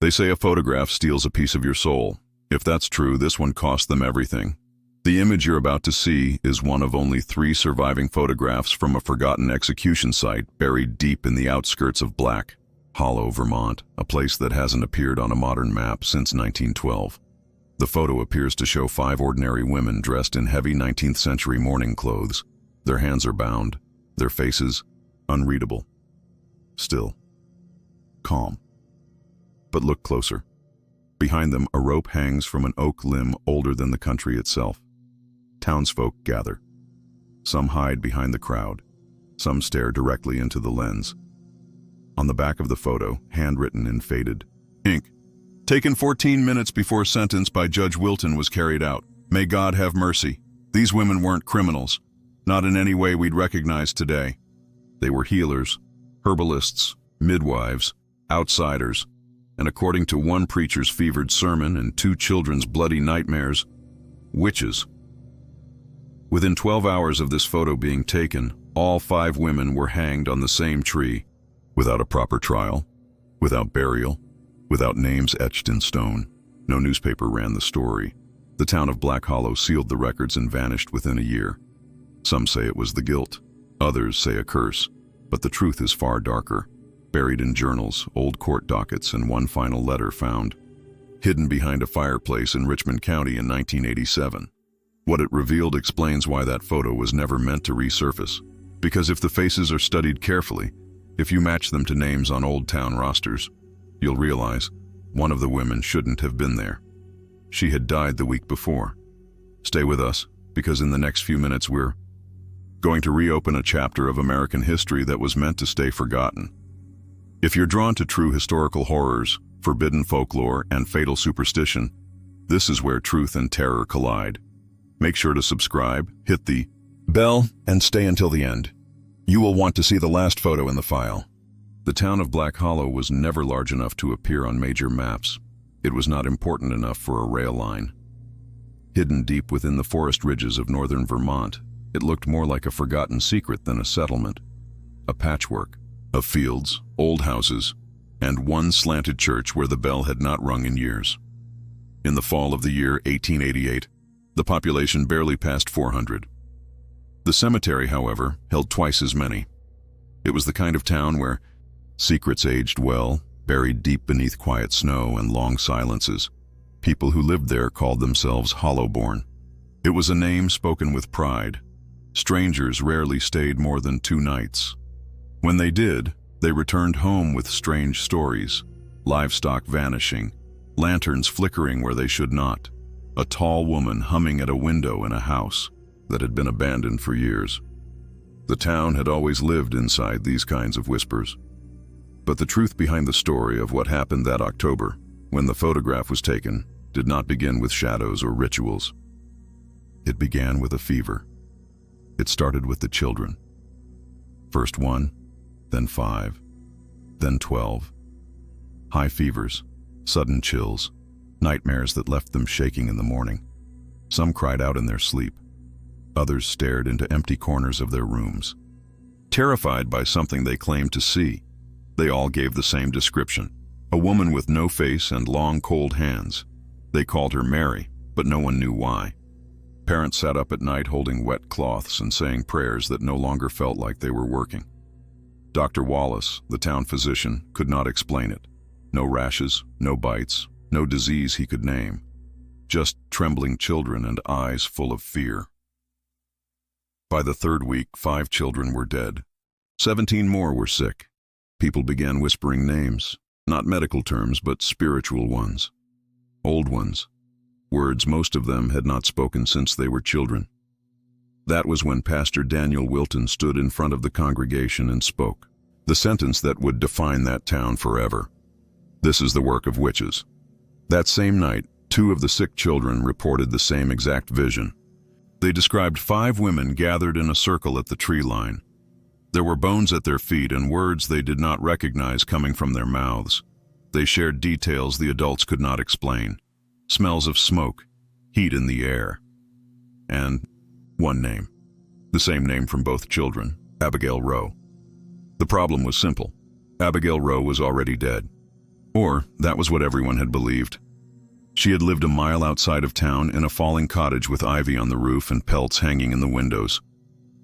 They say a photograph steals a piece of your soul. If that's true, this one cost them everything. The image you're about to see is one of only 3 surviving photographs from a forgotten execution site buried deep in the outskirts of Black Hollow, Vermont, a place that hasn't appeared on a modern map since 1912. The photo appears to show 5 ordinary women dressed in heavy 19th century mourning clothes. Their hands are bound, their faces unreadable. Still, calm. But look closer. Behind them, a rope hangs from an oak limb older than the country itself. Townsfolk gather. Some hide behind the crowd. Some stare directly into the lens. On the back of the photo, handwritten in faded ink, taken 14 minutes before sentence by Judge Wilton was carried out. May God have mercy. These women weren't criminals, not in any way we'd recognize today. They were healers, herbalists, midwives, outsiders, and according to one preacher's fevered sermon and 2 children's bloody nightmares, witches. Within 12 hours of this photo being taken, all 5 women were hanged on the same tree, without a proper trial, without burial, without names etched in stone. No newspaper ran the story. The town of Black Hollow sealed the records and vanished within a year. Some say it was the guilt, others say a curse, but the truth is far darker, buried in journals, old court dockets, and one final letter found hidden behind a fireplace in Richmond County in 1987. What it revealed explains why that photo was never meant to resurface. Because if the faces are studied carefully, if you match them to names on old town rosters, you'll realize one of the women shouldn't have been there. She had died the week before. Stay with us, because in the next few minutes we're going to reopen a chapter of American history that was meant to stay forgotten. If you're drawn to true historical horrors, forbidden folklore, and fatal superstition, this is where truth and terror collide. Make sure to subscribe, hit the bell, and stay until the end. You will want to see the last photo in the file. The town of Black Hollow was never large enough to appear on major maps. It was not important enough for a rail line. Hidden deep within the forest ridges of northern Vermont, it looked more like a forgotten secret than a settlement. A patchwork of fields, old houses, and one slanted church where the bell had not rung in years. In the fall of the year 1888, the population barely passed 400. The cemetery, however, held twice as many. It was the kind of town where secrets aged well, buried deep beneath quiet snow and long silences. People who lived there called themselves Hollowborn. It was a name spoken with pride. Strangers rarely stayed more than 2 nights. When they did, they returned home with strange stories: livestock vanishing, lanterns flickering where they should not, a tall woman humming at a window in a house that had been abandoned for years. The town had always lived inside these kinds of whispers. But the truth behind the story of what happened that October, when the photograph was taken, did not begin with shadows or rituals. It began with a fever. It started with the children. First 1, then 5, then 12. High fevers, sudden chills, nightmares that left them shaking in the morning. Some cried out in their sleep. Others stared into empty corners of their rooms. Terrified by something they claimed to see, they all gave the same description: a woman with no face and long, cold hands. They called her Mary, but no one knew why. Parents sat up at night holding wet cloths and saying prayers that no longer felt like they were working. Dr. Wallace, the town physician, could not explain it. No rashes, no bites, no disease he could name. Just trembling children and eyes full of fear. By the 3rd week, 5 children were dead. 17 more were sick. People began whispering names, not medical terms, but spiritual ones. Old ones. Words most of them had not spoken since they were children. That was when Pastor Daniel Wilton stood in front of the congregation and spoke. The sentence that would define that town forever. This is the work of witches. That same night, 2 of the sick children reported the same exact vision. They described 5 women gathered in a circle at the tree line. There were bones at their feet and words they did not recognize coming from their mouths. They shared details the adults could not explain. Smells of smoke, heat in the air. And one name. The same name from both children, Abigail Rowe. The problem was simple. Abigail Rowe was already dead. Or that was what everyone had believed. She had lived a mile outside of town in a falling cottage with ivy on the roof and pelts hanging in the windows.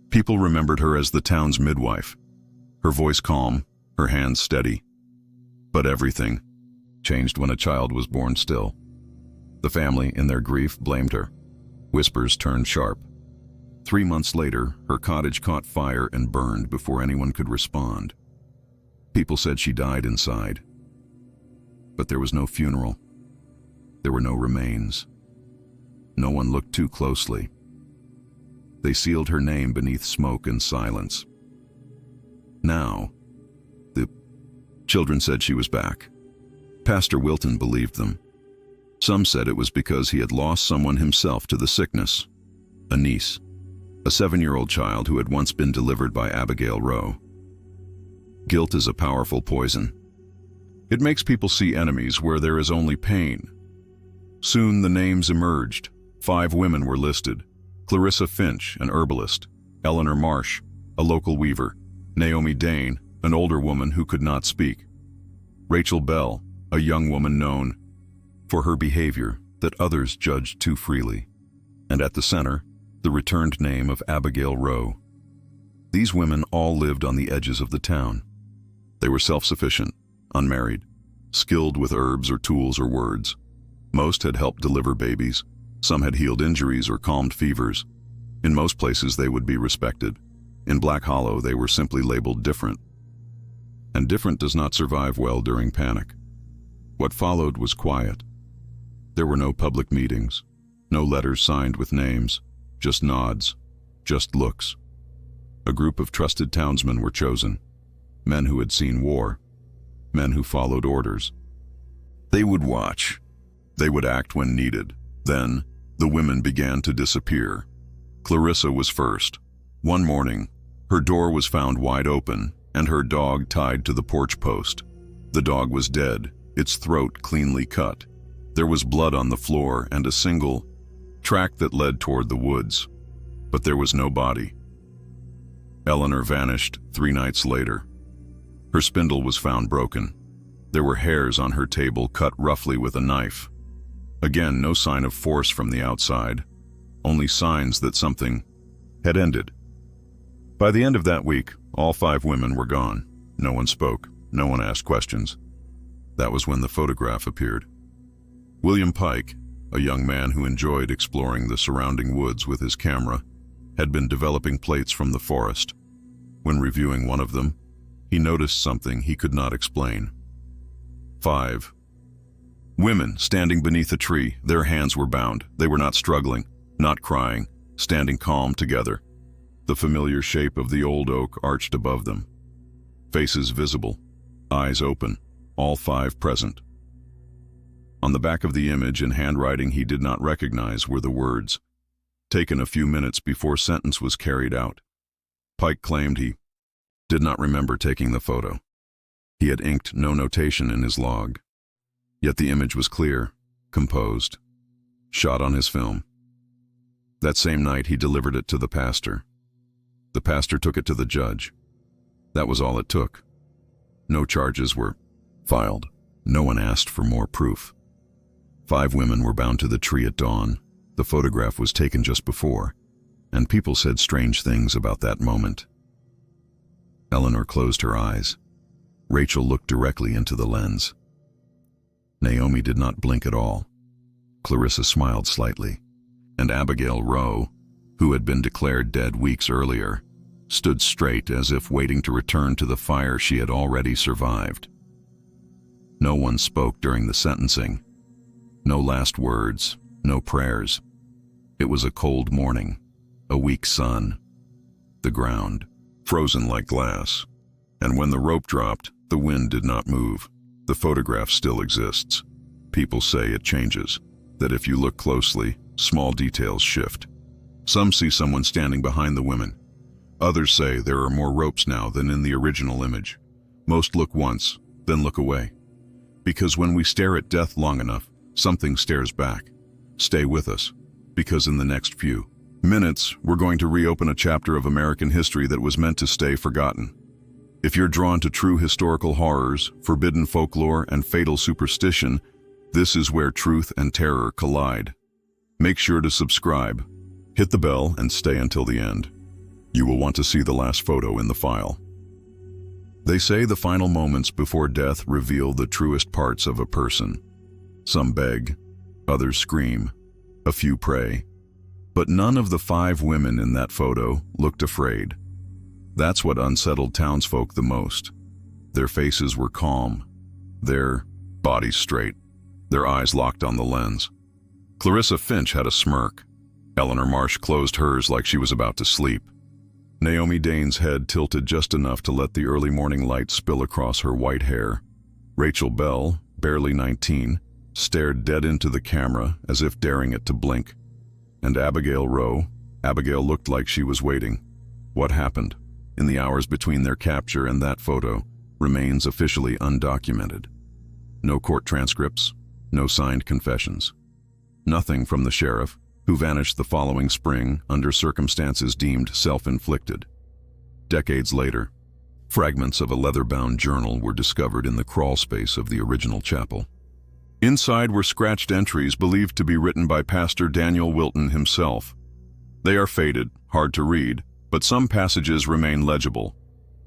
People remembered her as the town's midwife, her voice calm, her hands steady. But everything changed when a child was born still. The family, in their grief, blamed her. Whispers turned sharp. 3 months later, her cottage caught fire and burned before anyone could respond. People said she died inside. But there was no funeral. There were no remains. No one looked too closely. They sealed her name beneath smoke and silence. Now, the children said she was back. Pastor Wilton believed them. Some said it was because he had lost someone himself to the sickness. A niece, a 7-year-old child who had once been delivered by Abigail Rowe. Guilt is a powerful poison. It makes people see enemies where there is only pain. Soon the names emerged. 5 women were listed. Clarissa Finch, an herbalist. Eleanor Marsh, a local weaver. Naomi Dane, an older woman who could not speak. Rachel Bell, a young woman known for her behavior that others judged too freely. And at the center, the returned name of Abigail Rowe. These women all lived on the edges of the town. They were self-sufficient, unmarried, skilled with herbs or tools or words. Most had helped deliver babies. Some had healed injuries or calmed fevers. In most places they would be respected. In Black Hollow they were simply labeled different. And different does not survive well during panic. What followed was quiet. There were no public meetings, no letters signed with names, just nods, just looks. A group of trusted townsmen were chosen, men who had seen war, men who followed orders. They would watch. They would act when needed. Then, the women began to disappear. Clarissa was first. One morning, her door was found wide open and her dog tied to the porch post. The dog was dead, its throat cleanly cut. There was blood on the floor and a single track that led toward the woods. But there was no body. Eleanor vanished 3 nights later. Her spindle was found broken. There were hairs on her table cut roughly with a knife. Again, no sign of force from the outside, only signs that something had ended. By the end of that week, all 5 women were gone. No one spoke, no one asked questions. That was when the photograph appeared. William Pike, a young man who enjoyed exploring the surrounding woods with his camera, had been developing plates from the forest. When reviewing one of them, he noticed something he could not explain. 5 women standing beneath a tree. Their hands were bound. They were not struggling, not crying, standing calm together. The familiar shape of the old oak arched above them. Faces visible, eyes open, all 5 present. On the back of the image, in handwriting he did not recognize, were the words, taken a few minutes before sentence was carried out. Pike claimed he did not remember taking the photo. He had inked no notation in his log. Yet the image was clear, composed, shot on his film. That same night he delivered it to the pastor. The pastor took it to the judge. That was all it took. No charges were filed. No one asked for more proof. 5 women were bound to the tree at dawn. The photograph was taken just before, and people said strange things about that moment. Eleanor closed her eyes. Rachel looked directly into the lens. Naomi did not blink at all. Clarissa smiled slightly, and Abigail Rowe, who had been declared dead weeks earlier, stood straight as if waiting to return to the fire she had already survived. No one spoke during the sentencing. No last words, no prayers. It was a cold morning, a weak sun, the ground frozen like glass, and when the rope dropped, the wind did not move. The photograph still exists. People say it changes, that if you look closely, small details shift. Some see someone standing behind the women. Others say there are more ropes now than in the original image. Most look once, then look away. Because when we stare at death long enough, something stares back. Stay with us, because in the next few minutes, we're going to reopen a chapter of American history that was meant to stay forgotten. If you're drawn to true historical horrors, forbidden folklore, and fatal superstition, this is where truth and terror collide. Make sure to subscribe, hit the bell, and stay until the end. You will want to see the last photo in the file. They say the final moments before death reveal the truest parts of a person. Some beg, others scream, a few pray. But none of the 5 women in that photo looked afraid. That's what unsettled townsfolk the most. Their faces were calm, their bodies straight, their eyes locked on the lens. Clarissa Finch had a smirk. Eleanor Marsh closed hers like she was about to sleep. Naomi Dane's head tilted just enough to let the early morning light spill across her white hair. Rachel Bell, barely 19, stared dead into the camera as if daring it to blink. And Abigail Rowe, Abigail looked like she was waiting. What happened in the hours between their capture and that photo remains officially undocumented. No court transcripts, no signed confessions. Nothing from the sheriff, who vanished the following spring under circumstances deemed self-inflicted. Decades later, fragments of a leather-bound journal were discovered in the crawl space of the original chapel. Inside were scratched entries believed to be written by Pastor Daniel Wilton himself. They are faded, hard to read, but some passages remain legible.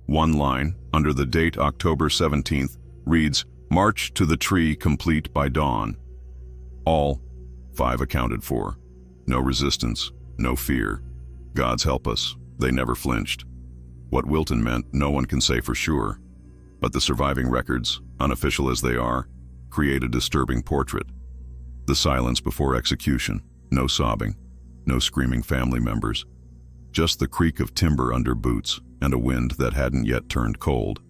One line, under the date October 17th, reads, "March to the tree complete by dawn." All 5 accounted for. No resistance, no fear. God's help us, they never flinched. What Wilton meant, no one can say for sure. But the surviving records, unofficial as they are, create a disturbing portrait. The silence before execution, no sobbing, no screaming family members. Just the creak of timber under boots and a wind that hadn't yet turned cold.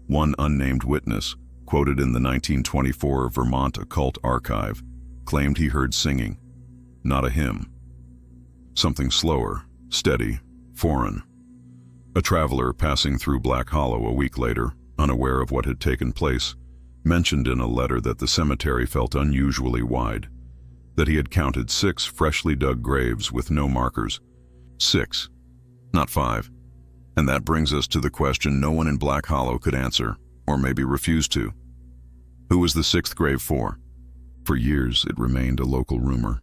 One unnamed witness, quoted in the 1924 Vermont Occult Archive, claimed he heard singing. Not a hymn. Something slower, steady, foreign. A traveler passing through Black Hollow a week later, unaware of what had taken place, mentioned in a letter that the cemetery felt unusually wide, that he had counted 6 freshly dug graves with no markers. 6, not 5. And that brings us to the question no one in Black Hollow could answer, or maybe refused to. Who was the 6th grave for? For years it remained a local rumor.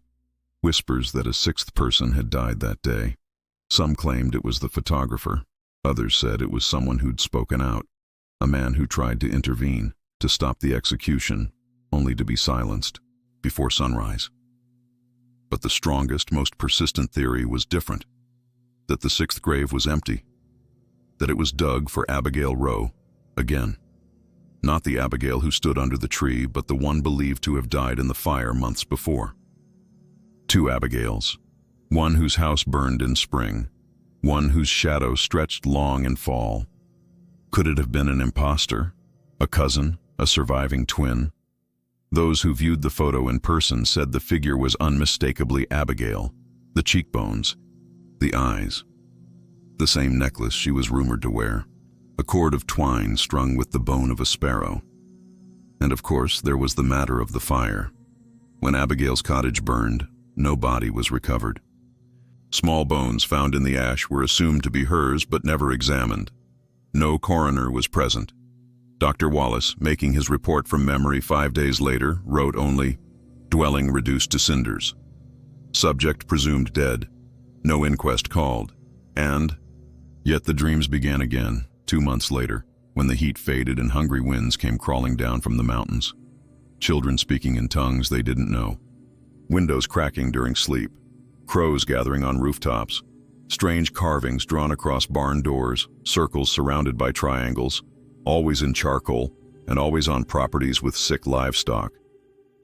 Whispers that a 6th person had died that day. Some claimed it was the photographer. Others said it was someone who'd spoken out, a man who tried to intervene, to stop the execution, only to be silenced before sunrise. But the strongest, most persistent theory was different. That the 6th grave was empty. That it was dug for Abigail Rowe, again. Not the Abigail who stood under the tree, but the one believed to have died in the fire months before. 2 Abigails. One whose house burned in spring. One whose shadow stretched long in fall. Could it have been an imposter? A cousin? A surviving twin? Those who viewed the photo in person said the figure was unmistakably Abigail. The cheekbones. The eyes. The same necklace she was rumored to wear. A cord of twine strung with the bone of a sparrow. And of course, there was the matter of the fire. When Abigail's cottage burned, no body was recovered. Small bones found in the ash were assumed to be hers but never examined. No coroner was present. Dr. Wallace, making his report from memory 5 days later, wrote only, "Dwelling reduced to cinders. Subject presumed dead. No inquest called." And yet the dreams began again, 2 months later, when the heat faded and hungry winds came crawling down from the mountains. Children speaking in tongues they didn't know. Windows cracking during sleep. Crows gathering on rooftops. Strange carvings drawn across barn doors, circles surrounded by triangles, always in charcoal, and always on properties with sick livestock.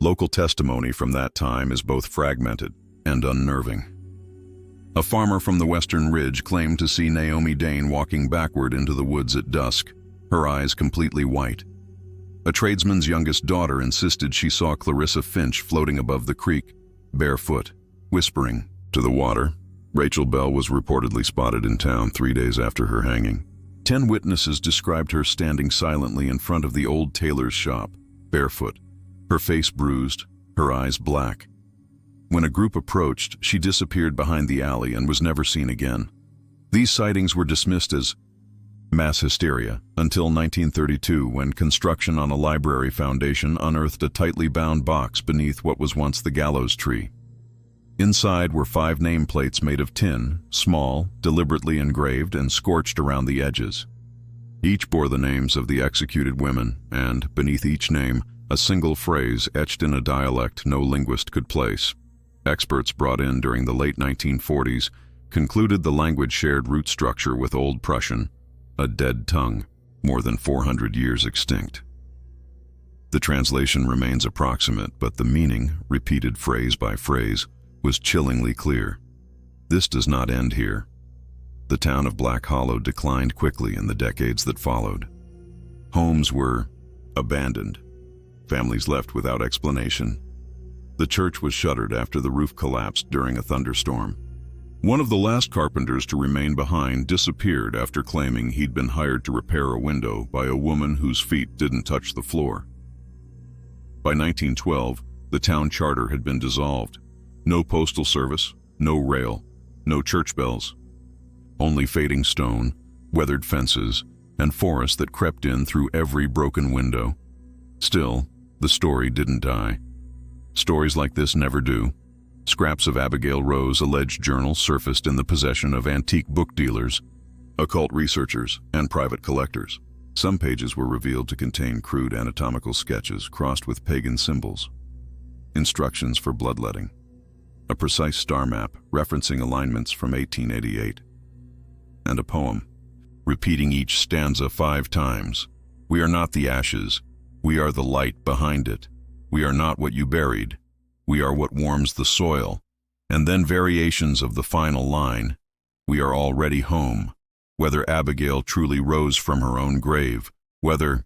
Local testimony from that time is both fragmented and unnerving. A farmer from the Western Ridge claimed to see Naomi Dane walking backward into the woods at dusk, her eyes completely white. A tradesman's youngest daughter insisted she saw Clarissa Finch floating above the creek, barefoot, whispering to the water. Rachel Bell was reportedly spotted in town 3 days after her hanging. 10 witnesses described her standing silently in front of the old tailor's shop, barefoot, her face bruised, her eyes black. When a group approached, she disappeared behind the alley and was never seen again. These sightings were dismissed as Mass hysteria, until 1932 when construction on a library foundation unearthed a tightly bound box beneath what was once the gallows tree. Inside were 5 nameplates made of tin, small, deliberately engraved and scorched around the edges. Each bore the names of the executed women, and, beneath each name, a single phrase etched in a dialect no linguist could place. Experts brought in during the late 1940s concluded the language shared root structure with Old Prussian, a dead tongue, more than 400 years extinct. The translation remains approximate, but the meaning, repeated phrase by phrase, was chillingly clear. This does not end here. The town of Black Hollow declined quickly in the decades that followed. Homes were abandoned, families left without explanation. The church was shuttered after the roof collapsed during a thunderstorm. One of the last carpenters to remain behind disappeared after claiming he'd been hired to repair a window by a woman whose feet didn't touch the floor. By 1912, the town charter had been dissolved. No postal service, no rail, no church bells. Only fading stone, weathered fences, and forest that crept in through every broken window. Still, the story didn't die. Stories like this never do. Scraps of Abigail Rowe's alleged journal surfaced in the possession of antique book dealers, occult researchers, and private collectors. Some pages were revealed to contain crude anatomical sketches crossed with pagan symbols, instructions for bloodletting, a precise star map referencing alignments from 1888, and a poem, repeating each stanza 5 times. We are not the ashes, we are the light behind it. We are not what you buried, we are what warms the soil. And then variations of the final line, we are already home. Whether Abigail truly rose from her own grave, whether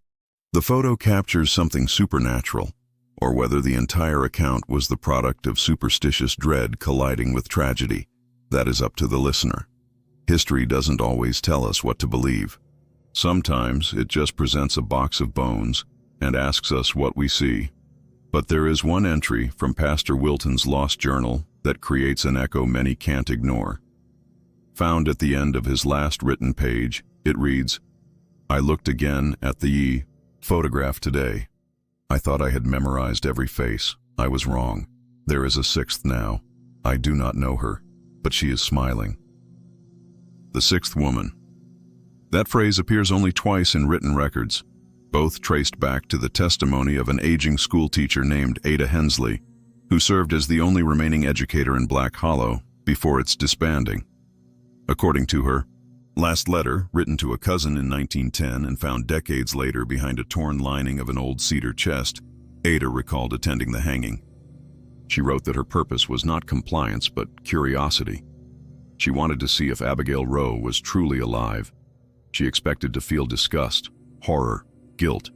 the photo captures something supernatural, or whether the entire account was the product of superstitious dread colliding with tragedy, that is up to the listener. History doesn't always tell us what to believe. Sometimes it just presents a box of bones and asks us what we see. But there is one entry from Pastor Wilton's lost journal that creates an echo many can't ignore. Found at the end of his last written page, it reads, I looked again at the photograph today. I thought I had memorized every face. I was wrong. There is a 6th now. I do not know her, but she is smiling. The 6th woman. That phrase appears only twice in written records, both traced back to the testimony of an aging schoolteacher named Ada Hensley, who served as the only remaining educator in Black Hollow before its disbanding. According to her last letter, written to a cousin in 1910 and found decades later behind a torn lining of an old cedar chest, Ada recalled attending the hanging. She wrote that her purpose was not compliance but curiosity. She wanted to see if Abigail Rowe was truly alive. She expected to feel disgust, horror, guilt.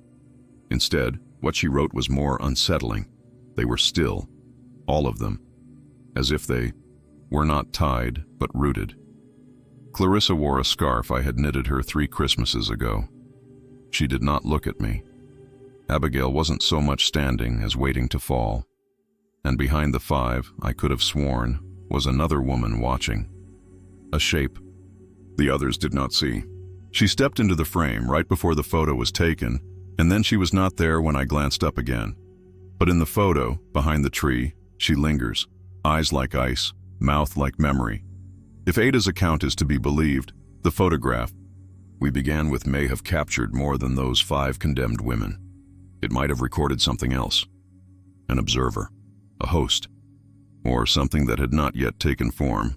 Instead, what she wrote was more unsettling. They were still, all of them, as if they were not tied but rooted. Clarissa wore a scarf I had knitted her 3 Christmases ago. She did not look at me. Abigail wasn't so much standing as waiting to fall. And behind the 5, I could have sworn, was another woman watching. A shape the others did not see. She stepped into the frame right before the photo was taken, and then she was not there when I glanced up again. But in the photo, behind the tree, she lingers, eyes like ice, mouth like memory. If Ada's account is to be believed, the photograph we began with may have captured more than those 5 condemned women. It might have recorded something else. An observer, a host, or something that had not yet taken form.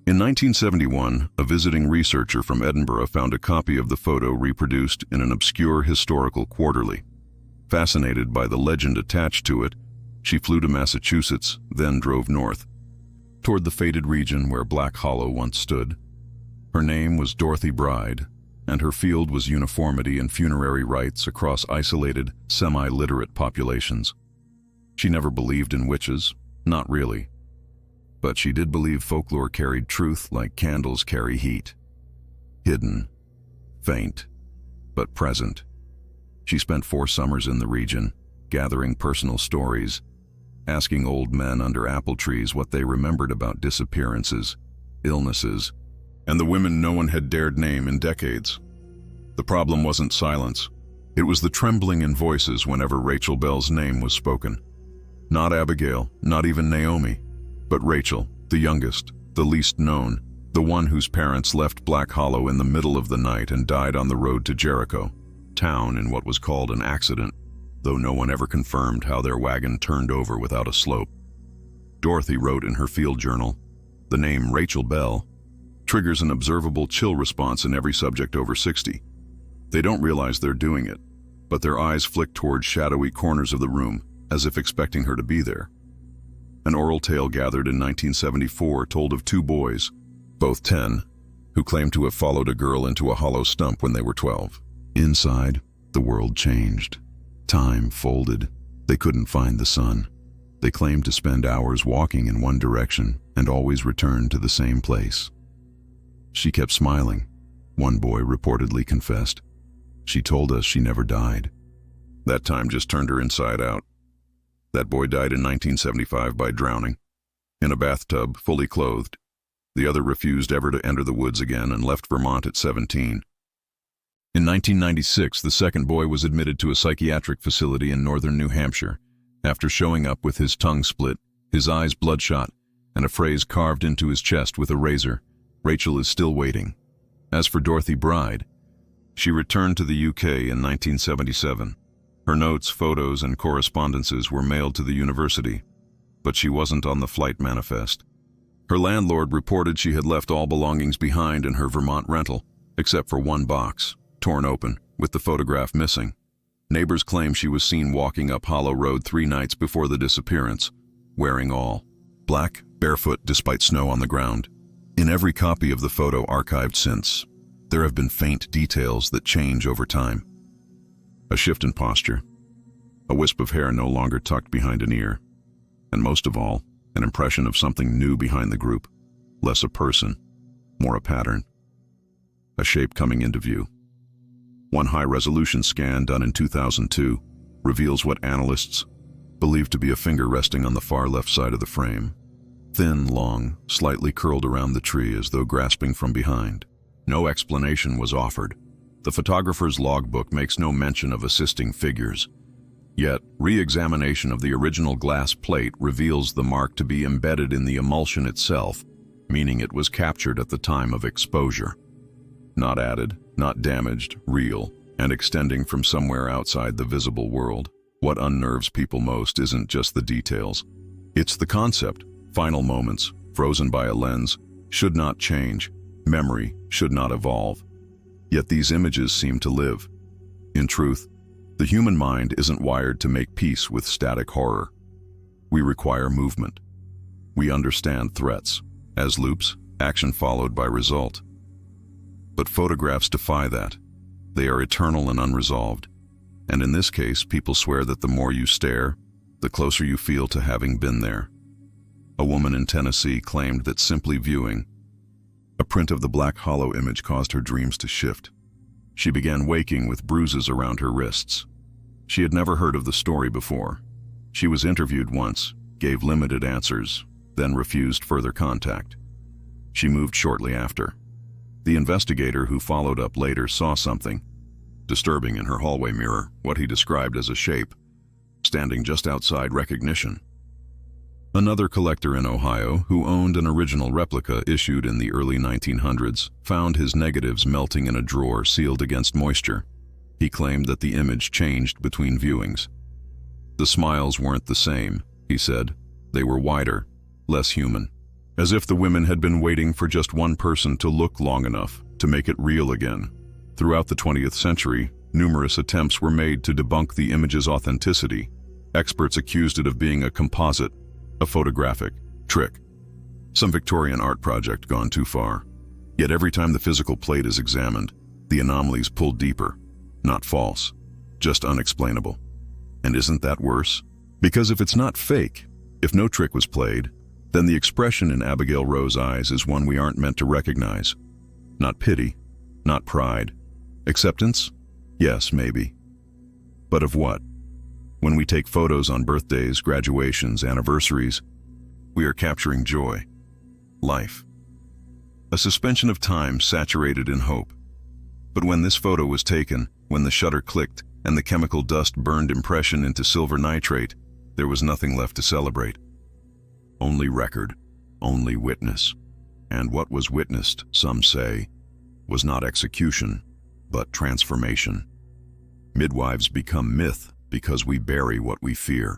In 1971, a visiting researcher from Edinburgh found a copy of the photo reproduced in an obscure historical quarterly. Fascinated by the legend attached to it, she flew to Massachusetts, then drove north, toward the fated region where Black Hollow once stood. Her name was Dorothy Bride, and her field was uniformity in funerary rites across isolated, semi-literate populations. She never believed in witches, not really. But she did believe folklore carried truth like candles carry heat. Hidden, faint, but present. She spent 4 summers in the region, gathering personal stories, asking old men under apple trees what they remembered about disappearances, illnesses, and the women no one had dared name in decades. The problem wasn't silence. It was the trembling in voices whenever Rachel Bell's name was spoken. Not Abigail, not even Naomi, but Rachel, the youngest, the least known, the one whose parents left Black Hollow in the middle of the night and died on the road to Jericho, town in what was called an accident, though no one ever confirmed how their wagon turned over without a slope. Dorothy wrote in her field journal, "The name Rachel Bell triggers an observable chill response in every subject over 60. They don't realize they're doing it, but their eyes flick towards shadowy corners of the room, as if expecting her to be there." An oral tale gathered in 1974 told of two boys, both 10, who claimed to have followed a girl into a hollow stump when they were 12. Inside, the world changed. Time folded. They couldn't find the sun. They claimed to spend hours walking in one direction and always return to the same place. She kept smiling, one boy reportedly confessed. She told us she never died. That time just turned her inside out. That boy died in 1975 by drowning, in a bathtub, fully clothed. The other refused ever to enter the woods again and left Vermont at 17. In 1996, the second boy was admitted to a psychiatric facility in northern New Hampshire after showing up with his tongue split, his eyes bloodshot, and a phrase carved into his chest with a razor, "Rachel is still waiting." As for Dorothy Bride, she returned to the UK in 1977. Her notes, photos, and correspondences were mailed to the university, but she wasn't on the flight manifest. Her landlord reported she had left all belongings behind in her Vermont rental, except for one box, torn open, with the photograph missing. Neighbors claim she was seen walking up Hollow Road 3 nights before the disappearance, wearing all black, barefoot despite snow on the ground. In every copy of the photo archived since, there have been faint details that change over time. A shift in posture, a wisp of hair no longer tucked behind an ear, and most of all, an impression of something new behind the group, less a person, more a pattern, a shape coming into view. One high-resolution scan done in 2002 reveals what analysts believe to be a finger resting on the far left side of the frame. Thin, long, slightly curled around the tree as though grasping from behind. No explanation was offered. The photographer's logbook makes no mention of assisting figures. Yet, re-examination of the original glass plate reveals the mark to be embedded in the emulsion itself, meaning it was captured at the time of exposure. Not added, not damaged, real, and extending from somewhere outside the visible world. What unnerves people most isn't just the details. It's the concept. Final moments, frozen by a lens, should not change. Memory should not evolve. Yet these images seem to live. In truth, the human mind isn't wired to make peace with static horror. We require movement. We understand threats as loops, action followed by result. But photographs defy that. They are eternal and unresolved. And in this case, people swear that the more you stare, the closer you feel to having been there. A woman in Tennessee claimed that simply viewing a print of the Black Hollow image caused her dreams to shift. She began waking with bruises around her wrists. She had never heard of the story before. She was interviewed once, gave limited answers, then refused further contact. She moved shortly after. The investigator who followed up later saw something disturbing in her hallway mirror, what he described as a shape, standing just outside recognition. Another collector in Ohio, who owned an original replica issued in the early 1900s, found his negatives melting in a drawer sealed against moisture. He claimed that the image changed between viewings. The smiles weren't the same, he said. They were wider, less human. As if the women had been waiting for just one person to look long enough to make it real again. Throughout the 20th century, numerous attempts were made to debunk the image's authenticity. Experts accused it of being a composite, a photographic trick, some Victorian art project gone too far. Yet every time the physical plate is examined, the anomalies pull deeper. Not false, just unexplainable. And isn't that worse? Because if it's not fake, if no trick was played, then the expression in Abigail Rowe's eyes is one we aren't meant to recognize. Not pity, not pride. Acceptance? Yes, maybe. But of what? When we take photos on birthdays, graduations, anniversaries, we are capturing joy, life. a suspension of time saturated in hope. But when this photo was taken, when the shutter clicked and the chemical dust burned impression into silver nitrate, there was nothing left to celebrate. Only record, only witness. And what was witnessed, some say, was not execution, but transformation. Midwives become myth because we bury what we fear.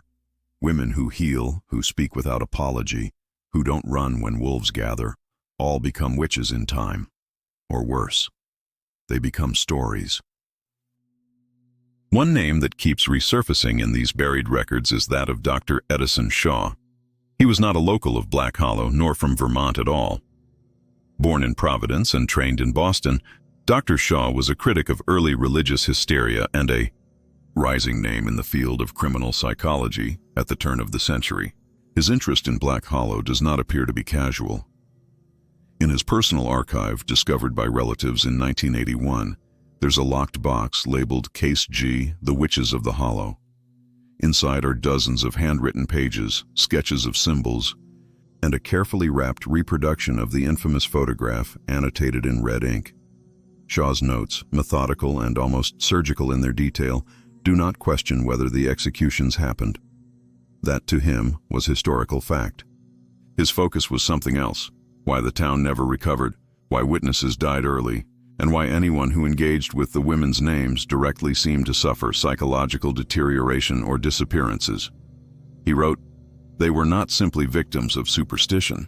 Women who heal, who speak without apology, who don't run when wolves gather, all become witches in time. Or worse, they become stories. One name that keeps resurfacing in these buried records is that of Dr. Edison Shaw. He was not a local of Black Hollow, nor from Vermont at all. Born in Providence and trained in Boston, Dr. Shaw was a critic of early religious hysteria and a rising name in the field of criminal psychology at the turn of the century. His interest in Black Hollow does not appear to be casual. In his personal archive, discovered by relatives in 1981, there's a locked box labeled Case G, The Witches of the Hollow. Inside are dozens of handwritten pages, sketches of symbols, and a carefully wrapped reproduction of the infamous photograph annotated in red ink. Shaw's notes, methodical and almost surgical in their detail, do not question whether the executions happened. That, to him, was historical fact. His focus was something else: why the town never recovered, why witnesses died early, and why anyone who engaged with the women's names directly seemed to suffer psychological deterioration or disappearances. He wrote, "They were not simply victims of superstition.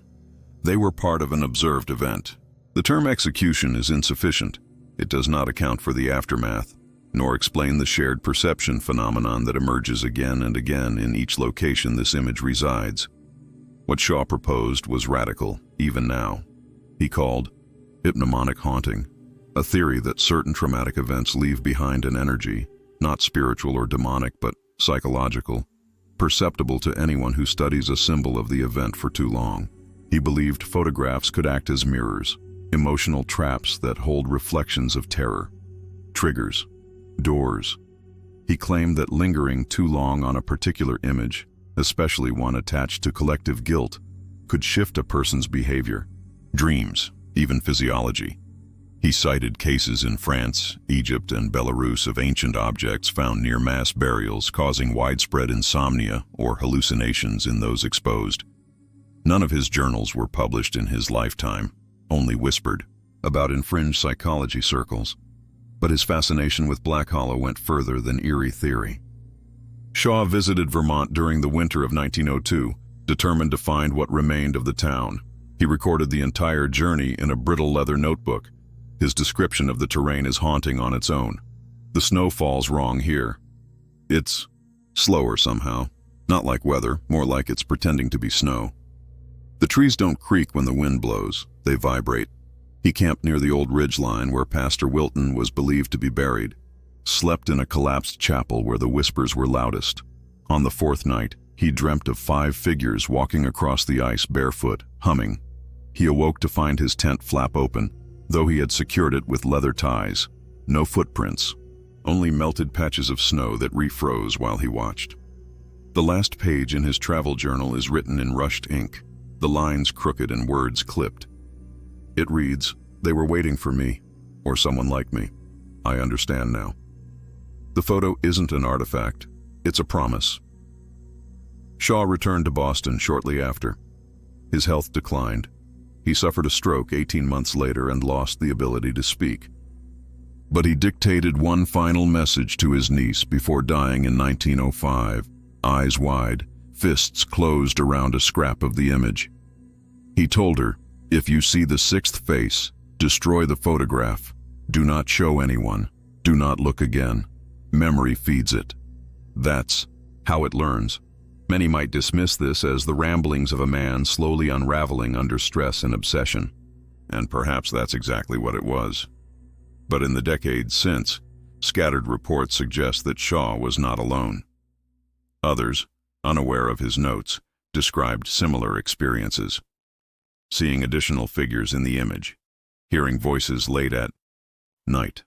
They were part of an observed event." The term execution is insufficient. It does not account for the aftermath, nor explain the shared perception phenomenon that emerges again and again in each location this image resides. What Shaw proposed was radical, even now. He called it mnemonic haunting, a theory that certain traumatic events leave behind an energy, not spiritual or demonic, but psychological, perceptible to anyone who studies a symbol of the event for too long. He believed photographs could act as mirrors, emotional traps that hold reflections of terror, triggers, doors. He claimed that lingering too long on a particular image, especially one attached to collective guilt, could shift a person's behavior, dreams, even physiology. He cited cases in France, Egypt, and Belarus of ancient objects found near mass burials causing widespread insomnia or hallucinations in those exposed. None of his journals were published in his lifetime, only whispered about in fringe psychology circles. But his fascination with Black Hollow went further than eerie theory. Shaw visited Vermont during the winter of 1902, determined to find what remained of the town. He recorded the entire journey in a brittle leather notebook. His description of the terrain is haunting on its own. The snow falls wrong here. It's slower somehow, not like weather, more like it's pretending to be snow. The trees don't creak when the wind blows, they vibrate. He camped near the old ridge line where Pastor Wilton was believed to be buried, slept in a collapsed chapel where the whispers were loudest. On the fourth night, he dreamt of 5 figures walking across the ice barefoot, humming. He awoke to find his tent flap open, though he had secured it with leather ties. No footprints, only melted patches of snow that refroze while he watched. The last page in his travel journal is written in rushed ink, the lines crooked and words clipped. It reads, "They were waiting for me, or someone like me. I understand now." The photo isn't an artifact, it's a promise. Shaw returned to Boston shortly after. His health declined. He suffered a stroke 18 months later and lost the ability to speak. But he dictated one final message to his niece before dying in 1905, eyes wide, fists closed around a scrap of the image. He told her, "If you see the 6th face, destroy the photograph. Do not show anyone. Do not look again. Memory feeds it. That's how it learns." Many might dismiss this as the ramblings of a man slowly unraveling under stress and obsession. And perhaps that's exactly what it was. But in the decades since, scattered reports suggest that Shaw was not alone. Others, unaware of his notes, described similar experiences. Seeing additional figures in the image, hearing voices late at night.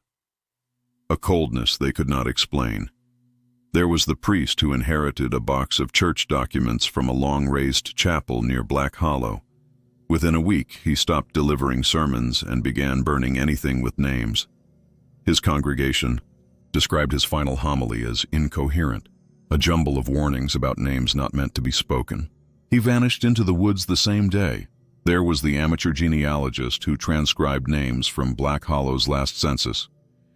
A coldness they could not explain. There was the priest who inherited a box of church documents from a long-raised chapel near Black Hollow. Within a week, he stopped delivering sermons and began burning anything with names. His congregation described his final homily as incoherent, a jumble of warnings about names not meant to be spoken. He vanished into the woods the same day. There was the amateur genealogist who transcribed names from Black Hollow's last census.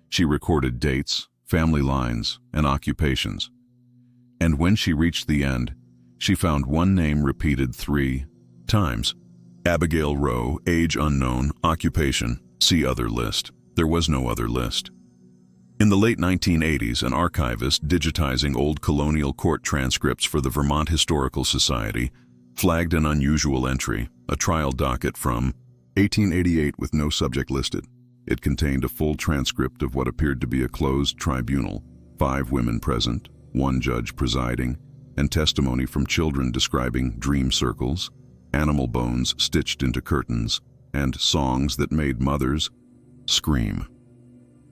She recorded dates, family lines, and occupations. And when she reached the end, she found one name repeated 3 times. Abigail Rowe, age unknown, occupation, see other list. There was no other list. In the late 1980s, an archivist digitizing old colonial court transcripts for the Vermont Historical Society flagged an unusual entry, a trial docket from 1888 with no subject listed. It contained a full transcript of what appeared to be a closed tribunal, 5 women present, 1 judge presiding, and testimony from children describing dream circles, animal bones stitched into curtains, and songs that made mothers scream.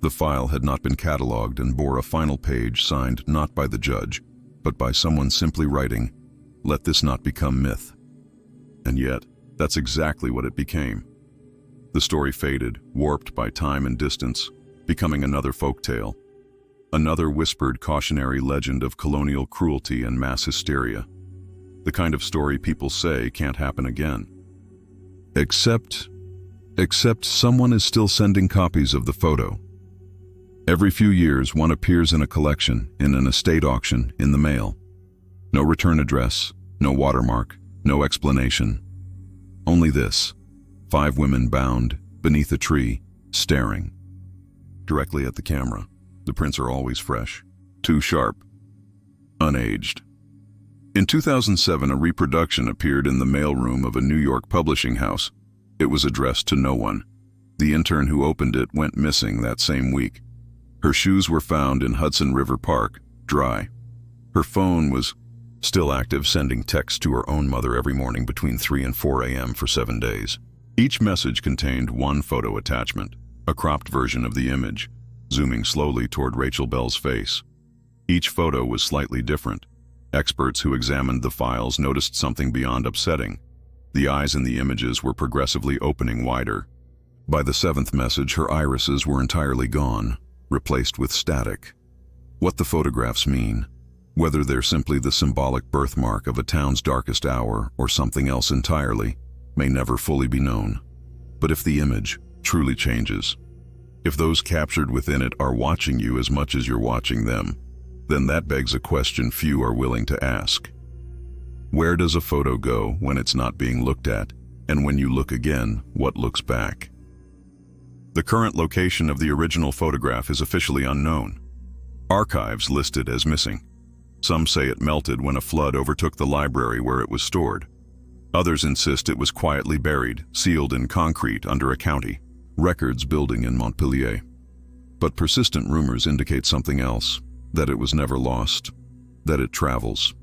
The file had not been cataloged and bore a final page signed not by the judge, but by someone simply writing, "Let this not become myth." And yet, that's exactly what it became. The story faded, warped by time and distance, becoming another folktale, another whispered cautionary legend of colonial cruelty and mass hysteria. The kind of story people say can't happen again. Except someone is still sending copies of the photo. Every few years, one appears in a collection, in an estate auction, in the mail. No return address, no watermark, no explanation. Only this: 5 women bound, beneath a tree, staring. Directly at the camera. The prints are always fresh, too sharp, unaged. In 2007, a reproduction appeared in the mailroom of a New York publishing house. It was addressed to no one. The intern who opened it went missing that same week. Her shoes were found in Hudson River Park, dry. Her phone was still active, sending texts to her own mother every morning between 3 and 4 a.m. for 7 days. Each message contained one photo attachment, a cropped version of the image, zooming slowly toward Rachel Bell's face. Each photo was slightly different. Experts who examined the files noticed something beyond upsetting. The eyes in the images were progressively opening wider. By the 7th message, her irises were entirely gone, replaced with static. What the photographs mean, whether they're simply the symbolic birthmark of a town's darkest hour or something else entirely, may never fully be known. But if the image truly changes, if those captured within it are watching you as much as you're watching them, then that begs a question few are willing to ask. Where does a photo go when it's not being looked at, and when you look again, what looks back? The current location of the original photograph is officially unknown. Archives list it as missing. Some say it melted when a flood overtook the library where it was stored. Others insist it was quietly buried, sealed in concrete under a county records building in Montpelier. But persistent rumors indicate something else, that it was never lost, that it travels.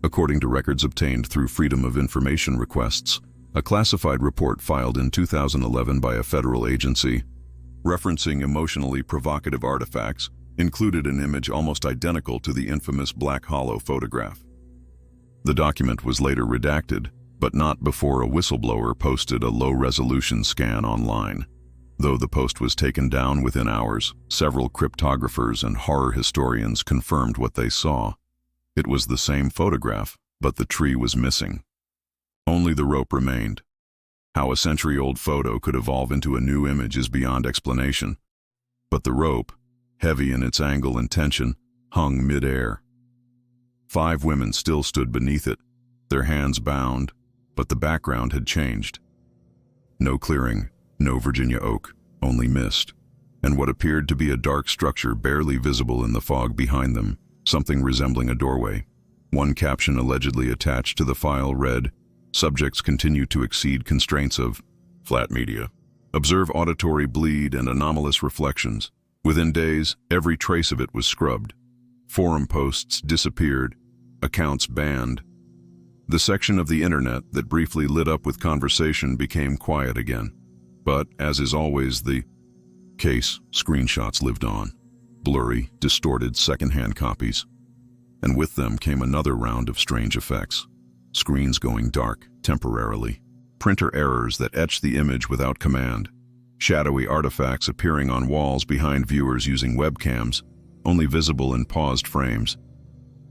According to records obtained through Freedom of Information requests, a classified report filed in 2011 by a federal agency, referencing emotionally provocative artifacts, included an image almost identical to the infamous Black Hollow photograph. The document was later redacted, but not before a whistleblower posted a low-resolution scan online. Though the post was taken down within hours, several cryptographers and horror historians confirmed what they saw. It was the same photograph, but the tree was missing. Only the rope remained. How a century-old photo could evolve into a new image is beyond explanation. But the rope, heavy in its angle and tension, hung mid-air. 5 women still stood beneath it, their hands bound, but the background had changed. No clearing, no Virginia oak, only mist, and what appeared to be a dark structure barely visible in the fog behind them, something resembling a doorway. One caption allegedly attached to the file read, "Subjects continue to exceed constraints of flat media. Observe auditory bleed and anomalous reflections." Within days, every trace of it was scrubbed. Forum posts disappeared, accounts banned. The section of the internet that briefly lit up with conversation became quiet again. But, as is always the case, screenshots lived on. Blurry, distorted secondhand copies. And with them came another round of strange effects. Screens going dark, temporarily. printer errors that etch the image without command, shadowy artifacts appearing on walls behind viewers using webcams, only visible in paused frames.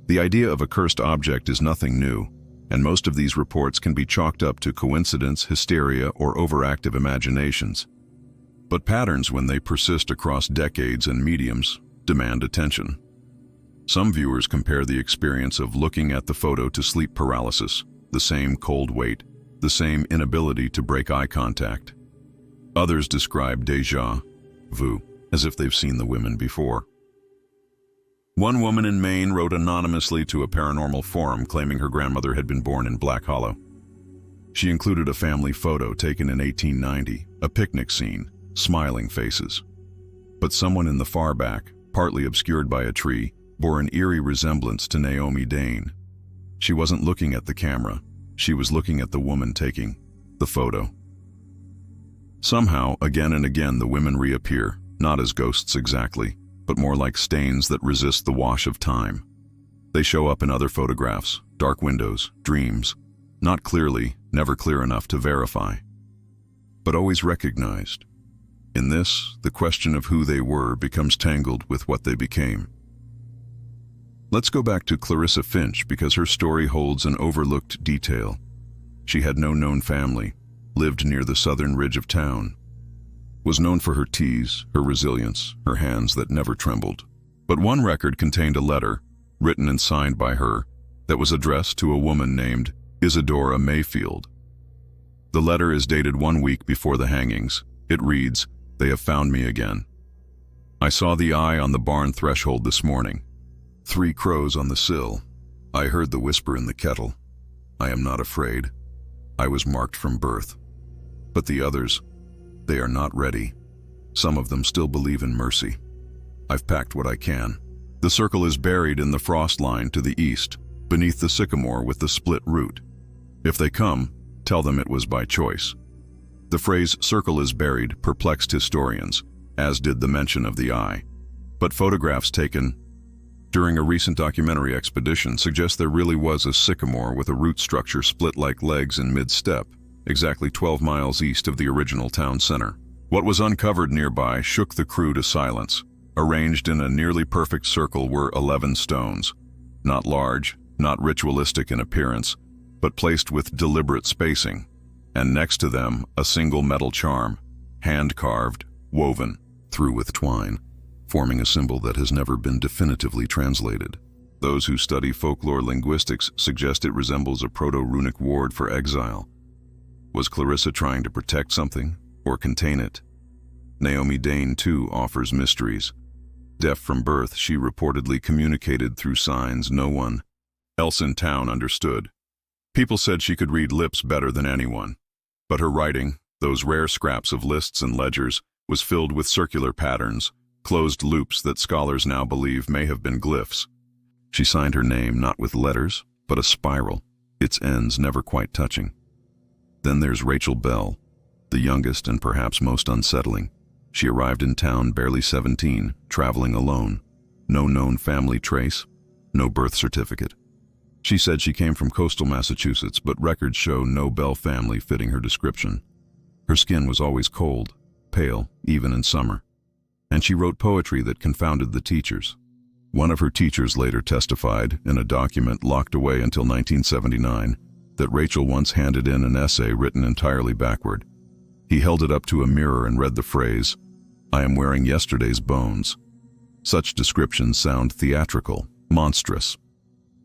The idea of a cursed object is nothing new, and most of these reports can be chalked up to coincidence, hysteria, or overactive imaginations. But patterns, when they persist across decades and mediums, demand attention. Some viewers compare the experience of looking at the photo to sleep paralysis, the same cold weight, the same inability to break eye contact. Others describe déjà vu, as if they've seen the women before. One woman in Maine wrote anonymously to a paranormal forum claiming her grandmother had been born in Black Hollow. She included a family photo taken in 1890, a picnic scene, smiling faces. But someone in the far back, partly obscured by a tree, bore an eerie resemblance to Naomi Dane. She wasn't looking at the camera, she was looking at the woman taking the photo. Somehow, again and again, the women reappear, not as ghosts exactly, but more like stains that resist the wash of time. They show up in other photographs, dark windows, dreams, not clearly, never clear enough to verify, but always recognized. In this, the question of who they were becomes tangled with what they became. Let's go back to Clarissa Finch because her story holds an overlooked detail. She had no known family, lived near the southern ridge of town, was known for her tease, her resilience, her hands that never trembled. But one record contained a letter, written and signed by her, that was addressed to a woman named Isadora Mayfield. The letter is dated 1 week before the hangings. It reads, "They have found me again. I saw the eye on the barn threshold this morning. 3 crows on the sill. I heard the whisper in the kettle. I am not afraid. I was marked from birth. But the others, they are not ready. Some of them still believe in mercy. I've packed what I can." The circle is buried in the frost line to the east, beneath the sycamore with the split root. If they come, tell them it was by choice. The phrase "circle is buried" perplexed historians, as did the mention of the eye. But photographs taken during a recent documentary expedition suggest there really was a sycamore with a root structure split like legs in mid-step, exactly 12 miles east of the original town center. What was uncovered nearby shook the crew to silence. Arranged in a nearly perfect circle were 11 stones, not large, not ritualistic in appearance, but placed with deliberate spacing, and next to them a single metal charm, hand-carved, woven, through with twine, forming a symbol that has never been definitively translated. Those who study folklore linguistics suggest it resembles a proto-runic word for exile. Was Clarissa trying to protect something, or contain it? Naomi Dane, too, offers mysteries. Deaf from birth, she reportedly communicated through signs no one else in town understood. People said she could read lips better than anyone, but her writing, those rare scraps of lists and ledgers, was filled with circular patterns, closed loops that scholars now believe may have been glyphs. She signed her name not with letters, but a spiral, its ends never quite touching. Then there's Rachel Bell, the youngest and perhaps most unsettling. She arrived in town barely 17, traveling alone. No known family trace, no birth certificate. She said she came from coastal Massachusetts, but records show no Bell family fitting her description. Her skin was always cold, pale, even in summer. And she wrote poetry that confounded the teachers. One of her teachers later testified, in a document locked away until 1979, that Rachel once handed in an essay written entirely backward. He held it up to a mirror and read the phrase, "I am wearing yesterday's bones." Such descriptions sound theatrical, monstrous,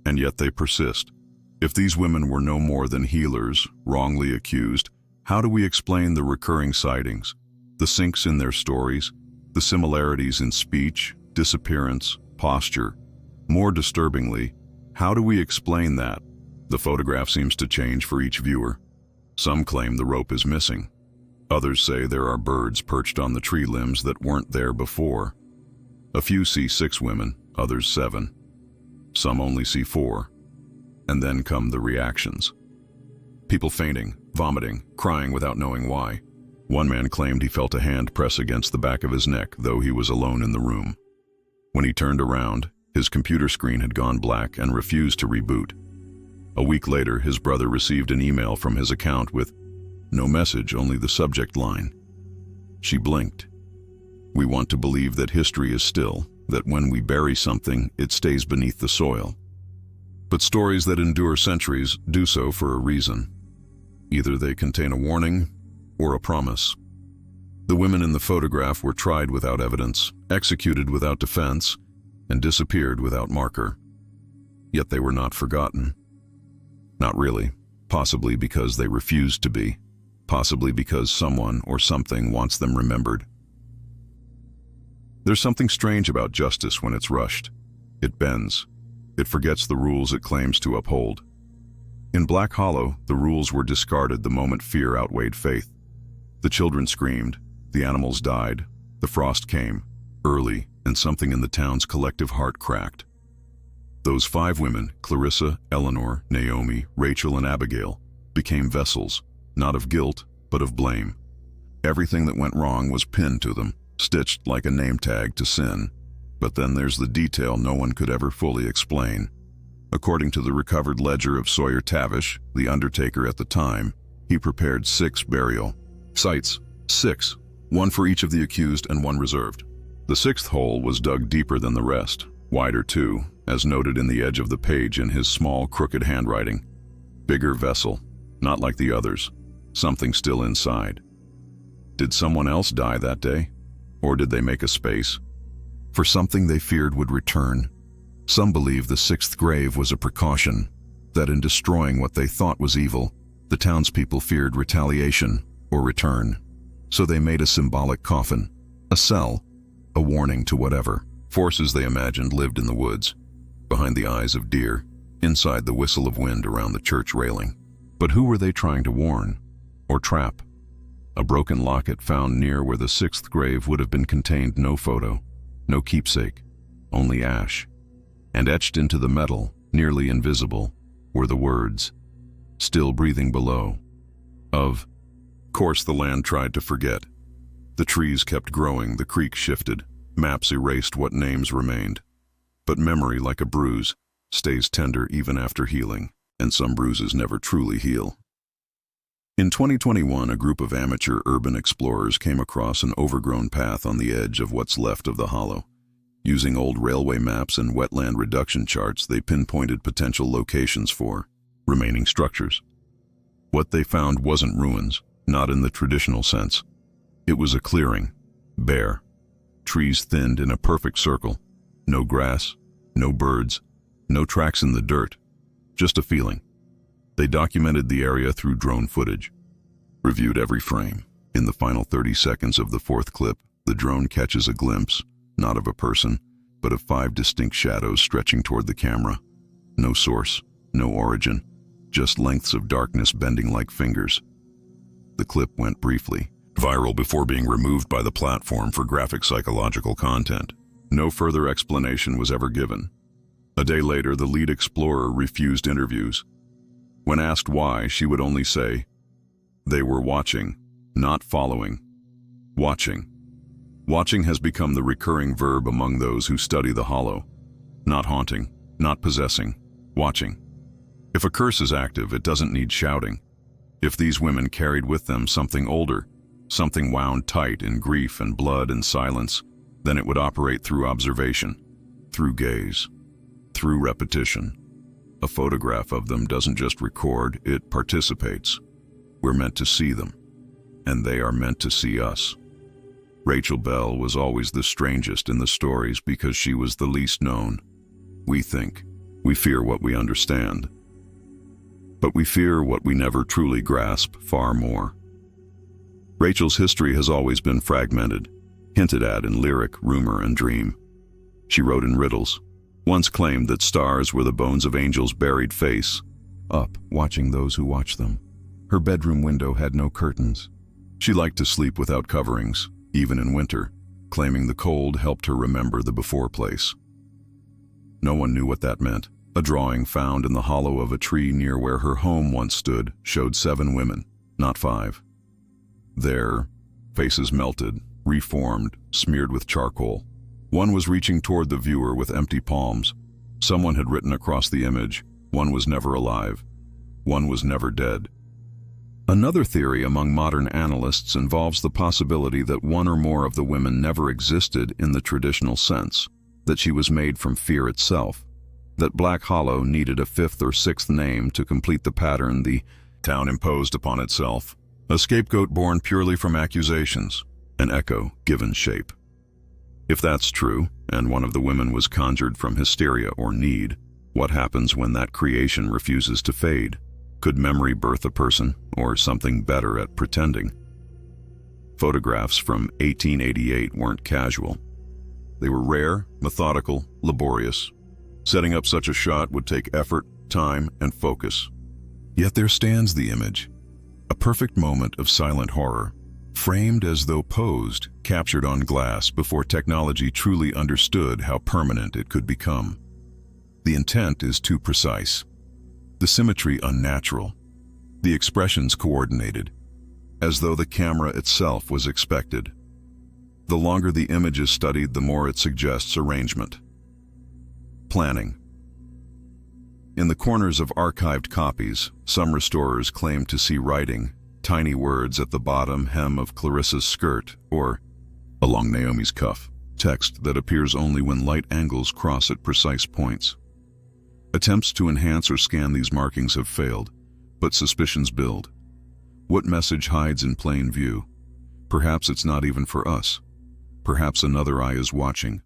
and yet they persist. If these women were no more than healers, wrongly accused, how do we explain the recurring sightings, the syncs in their stories, the similarities in speech, disappearance, posture? More disturbingly, how do we explain that? The photograph seems to change for each viewer. Some claim the rope is missing. Others say there are birds perched on the tree limbs that weren't there before. A few see 6 women, others 7. Some only see 4. And then come the reactions. People fainting, vomiting, crying without knowing why. One man claimed he felt a hand press against the back of his neck, though he was alone in the room. When he turned around, his computer screen had gone black and refused to reboot. A week later, his brother received an email from his account with, No message, only the subject line. She blinked. We want to believe that history is still, that when we bury something, it stays beneath the soil. But stories that endure centuries do so for a reason. Either they contain a warning or a promise. The women in the photograph were tried without evidence, executed without defense, and disappeared without marker. Yet they were not forgotten. Not really. Possibly because they refused to be. Possibly because someone or something wants them remembered. There's something strange about justice when it's rushed. It bends. It forgets the rules it claims to uphold. In Black Hollow, the rules were discarded the moment fear outweighed faith. The children screamed, the animals died, the frost came, early, and something in the town's collective heart cracked. Those 5 women, Clarissa, Eleanor, Naomi, Rachel, and Abigail, became vessels, not of guilt, but of blame. Everything that went wrong was pinned to them, stitched like a name tag to sin. But then there's the detail no one could ever fully explain. According to the recovered ledger of Sawyer Tavish, the undertaker at the time, he prepared 6 burial sites. 6, 1 for each of the accused and 1 reserved. The 6th hole was dug deeper than the rest, wider too, as noted in the edge of the page in his small, crooked handwriting. Bigger vessel, not like the others. Something still inside. Did someone else die that day? Or did they make a space for something they feared would return? Some believe the 6th grave was a precaution, that in destroying what they thought was evil, the townspeople feared retaliation or return. So they made a symbolic coffin, a cell, a warning to whatever forces they imagined lived in the woods, behind the eyes of deer, inside the whistle of wind around the church railing. But who were they trying to warn or trap? A broken locket found near where the 6th grave would have been contained no photo, no keepsake, only ash. And etched into the metal, nearly invisible, were the words, "Still breathing below," of course the land tried to forget. The trees kept growing, the creek shifted, maps erased what names remained. But memory, like a bruise, stays tender even after healing, and some bruises never truly heal. In 2021, a group of amateur urban explorers came across an overgrown path on the edge of what's left of the hollow. Using old railway maps and wetland reduction charts, they pinpointed potential locations for remaining structures. What they found wasn't ruins, not in the traditional sense. It was a clearing, bare. Trees thinned in a perfect circle. No grass, no birds, no tracks in the dirt, just a feeling. They documented the area through drone footage, reviewed every frame. In the final 30 seconds of the 4th clip, the drone catches a glimpse, not of a person, but of 5 distinct shadows stretching toward the camera. No source, no origin, just lengths of darkness bending like fingers. The clip went briefly viral before being removed by the platform for graphic psychological content. No further explanation was ever given. A day later, the lead explorer refused interviews. When asked why, she would only say, "They were watching, not following." Watching. Watching has become the recurring verb among those who study the hollow. Not haunting, not possessing, watching. If a curse is active, it doesn't need shouting. If these women carried with them something older, something wound tight in grief and blood and silence, then it would operate through observation, through gaze, through repetition. A photograph of them doesn't just record, it participates. We're meant to see them, and they are meant to see us. Rachel Bell was always the strangest in the stories because she was the least known. We think, we fear what we understand. But we fear what we never truly grasp far more. Rachel's history has always been fragmented, hinted at in lyric, rumor, and dream. She wrote in riddles, once claimed that stars were the bones of angels buried face up, watching those who watch them. Her bedroom window had no curtains. She liked to sleep without coverings, even in winter, claiming the cold helped her remember the before place. No one knew what that meant. A drawing found in the hollow of a tree near where her home once stood showed 7 women, not 5. Their faces melted, reformed, smeared with charcoal. One was reaching toward the viewer with empty palms. Someone had written across the image, one was never alive, one was never dead. Another theory among modern analysts involves the possibility that one or more of the women never existed in the traditional sense, that she was made from fear itself, that Black Hollow needed a fifth or sixth name to complete the pattern the town imposed upon itself, a scapegoat born purely from accusations, an echo given shape. If that's true, and one of the women was conjured from hysteria or need, what happens when that creation refuses to fade? Could memory birth a person, or something better at pretending? Photographs from 1888 weren't casual. They were rare, methodical, laborious. Setting up such a shot would take effort, time, and focus. Yet there stands the image, a perfect moment of silent horror, framed as though posed, captured on glass before technology truly understood how permanent it could become. The intent is too precise, the symmetry unnatural, the expressions coordinated, as though the camera itself was expected. The longer the image is studied, the more it suggests arrangement. Planning. In the corners of archived copies, some restorers claim to see writing, tiny words at the bottom hem of Clarissa's skirt, or along Naomi's cuff, text that appears only when light angles cross at precise points. Attempts to enhance or scan these markings have failed, but suspicions build. What message hides in plain view? Perhaps it's not even for us. Perhaps another eye is watching.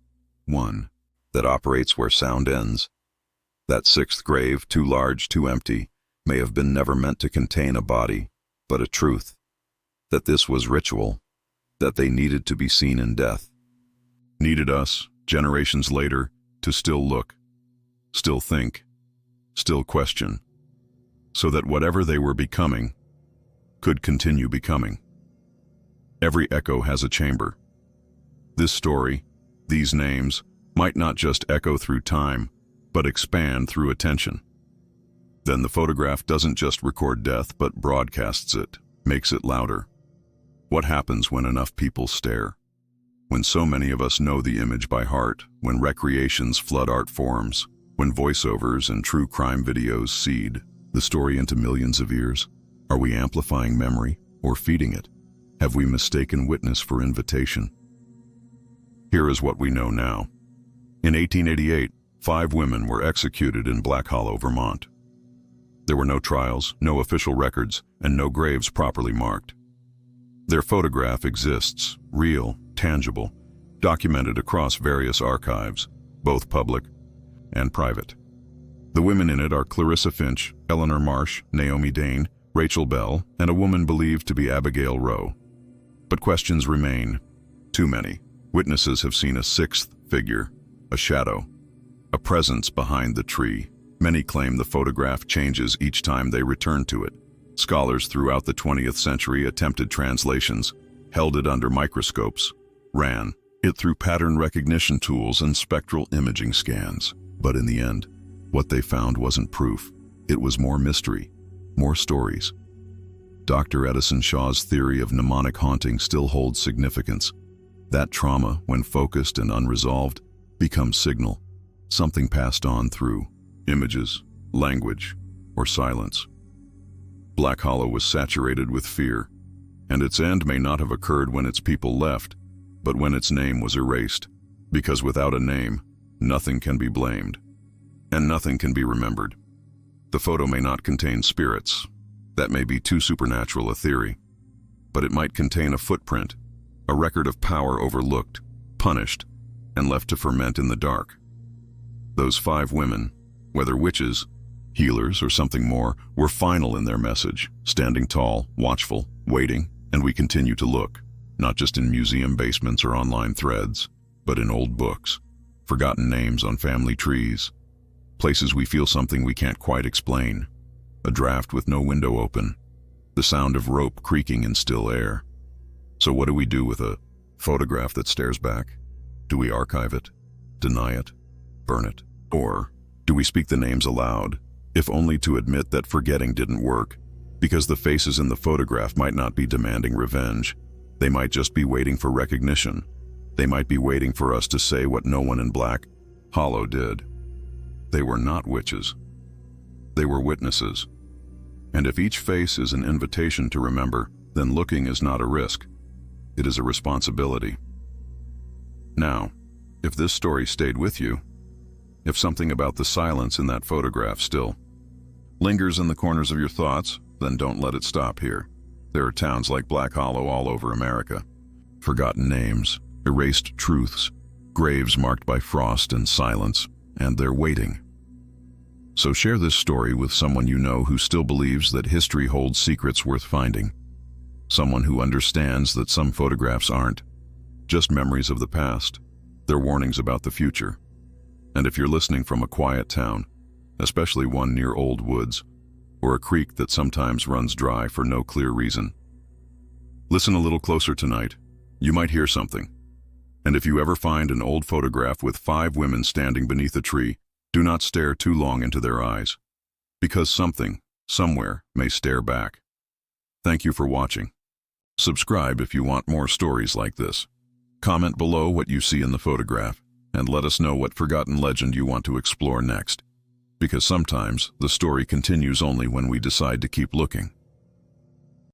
One that operates where sound ends. That sixth grave, too large, too empty, may have been never meant to contain a body, but a truth. That this was ritual, that they needed to be seen in death. Needed us, generations later, to still look, still think, still question, so that whatever they were becoming could continue becoming. Every echo has a chamber. This story, these names, might not just echo through time, but expand through attention. Then the photograph doesn't just record death, but broadcasts it, makes it louder. What happens when enough people stare? When so many of us know the image by heart, when recreations flood art forums, when voiceovers and true crime videos seed the story into millions of ears? Are we amplifying memory or feeding it? Have we mistaken witness for invitation? Here is what we know now. In 1888, 5 women were executed in Black Hollow, Vermont. There were no trials, no official records, and no graves properly marked. Their photograph exists, real, tangible, documented across various archives, both public and private. The women in it are Clarissa Finch, Eleanor Marsh, Naomi Dane, Rachel Bell, and a woman believed to be Abigail Rowe. But questions remain. Too many. Witnesses have seen a sixth figure, a shadow, a presence behind the tree. Many claim the photograph changes each time they return to it. Scholars throughout the 20th century attempted translations, held it under microscopes, ran it through pattern recognition tools and spectral imaging scans. But in the end, what they found wasn't proof. It was more mystery, more stories. Dr. Edison Shaw's theory of mnemonic haunting still holds significance. That trauma, when focused and unresolved, becomes signal, something passed on through images, language, or silence. Black Hollow was saturated with fear, and its end may not have occurred when its people left, but when its name was erased, because without a name, nothing can be blamed, and nothing can be remembered. The photo may not contain spirits. That may be too supernatural a theory, but it might contain a footprint, a record of power overlooked, punished, and left to ferment in the dark. Those 5 women, whether witches, healers, or something more, were final in their message, standing tall, watchful, waiting, and we continue to look, not just in museum basements or online threads, but in old books, forgotten names on family trees, places we feel something we can't quite explain, a draft with no window open, the sound of rope creaking in still air. So what do we do with a photograph that stares back? Do we archive it, deny it, burn it? Or do we speak the names aloud, if only to admit that forgetting didn't work, because the faces in the photograph might not be demanding revenge. They might just be waiting for recognition. They might be waiting for us to say what no one in Black Hollow did. They were not witches. They were witnesses. And if each face is an invitation to remember, then looking is not a risk. It is a responsibility. Now, if this story stayed with you, if something about the silence in that photograph still lingers in the corners of your thoughts, then don't let it stop here. There are towns like Black Hollow all over America. Forgotten names, erased truths, graves marked by frost and silence, and they're waiting. So share this story with someone you know who still believes that history holds secrets worth finding. Someone who understands that some photographs aren't just memories of the past, they're warnings about the future. And if you're listening from a quiet town, especially one near old woods, or a creek that sometimes runs dry for no clear reason, listen a little closer tonight. You might hear something. And if you ever find an old photograph with 5 women standing beneath a tree, do not stare too long into their eyes, because something, somewhere, may stare back. Thank you for watching. Subscribe if you want more stories like this. Comment below what you see in the photograph, and let us know what forgotten legend you want to explore next, because sometimes the story continues only when we decide to keep looking.